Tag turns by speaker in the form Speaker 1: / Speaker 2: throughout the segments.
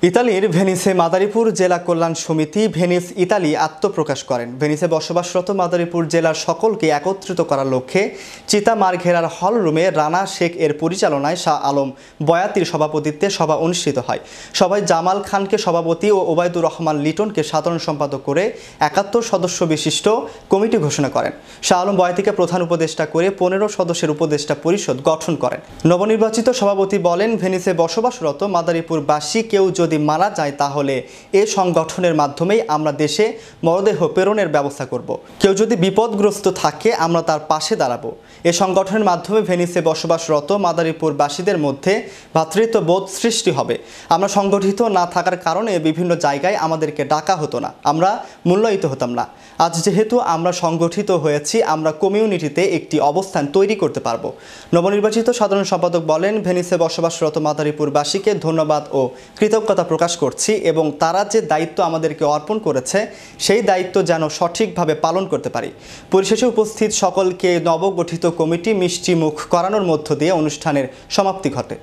Speaker 1: ইতালির ভেনিসে মাদারীপুর জেলা কল্যাণ সমিতি ভেনিস ইতালি আত্মপ্রকাশ করেন। ভেনিসে বসবাসরত মাদারীপুর জেলার সকলকে একত্রিত করার লক্ষ্যে চিতা মারঘেরার হল রুমে রানা শেখ এর পরিচালনায় শাহ আলম বয়াতির সভাপতিত্বে সভা অনুষ্ঠিত হয়। সভায় জামাল খানকে সভাপতি ও ওবায়দুর রহমান লিটনকে সাধারণ সম্পাদক করে ৭১ সদস্য বিশিষ্ট কমিটি ঘোষণা করেন। শাহ আলম বয়াতিকে প্রধান উপদেষ্টা করে ১৫ সদস্যের উপদেষ্টা পরিষদ গঠন করেন। নবনির্বাচিত সভাপতি বলেন, ভেনিসে বসবাসরত মাদারীপুরবাসী কেউ যদি মারা যায় তাহলে এ সংগঠনের মাধ্যমেই আমরা দেশে মরদেহ প্রেরণের ব্যবস্থা করব। কেউ যদি বিপদগ্রস্ত থাকে আমরা তার পাশে দাঁড়াবো। এ সংগঠনের মাধ্যমে ভেনিসে বসবাসরত মাদারীপুরবাসীদের মধ্যে ভ্রাতৃত্ববোধ সৃষ্টি হবে। আমরা সংগঠিত না থাকার কারণে বিভিন্ন জায়গায় আমাদেরকে ডাকা হতো না, আমরা মূল্যায়িত হতাম না। আজ যেহেতু আমরা সংগঠিত হয়েছি, আমরা কমিউনিটিতে একটি অবস্থান তৈরি করতে পারবো। নবনির্বাচিত সাধারণ সম্পাদক বলেন, ভেনিসে বসবাসরত মাদারীপুরবাসীকে ধন্যবাদ ও কৃতজ্ঞতা প্রকাশ করছি এবং তারা যে দায়িত্ব আমাদেরকে অর্পণ করেছে সেই দায়িত্ব যেন সঠিকভাবে পালন করতে পারি। পরিশেষে উপস্থিত সকলকে নবগঠিত কমিটি মিষ্টি মুখ করানোর মধ্য দিয়ে অনুষ্ঠানের সমাপ্তি ঘটে।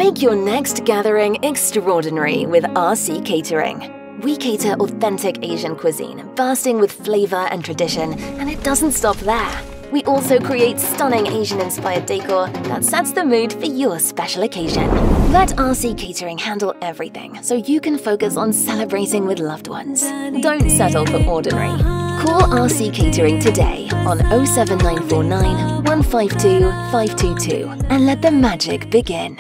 Speaker 2: Make your next gathering extraordinary with RC Catering. We cater authentic Asian cuisine, bursting with flavor and tradition, and it doesn't stop there. We also create stunning Asian-inspired decor that sets the mood for your special occasion. Let RC Catering handle everything so you can focus on celebrating with loved ones. Don't settle for ordinary. Call RC Catering today on 07949 152 522 and let the magic begin.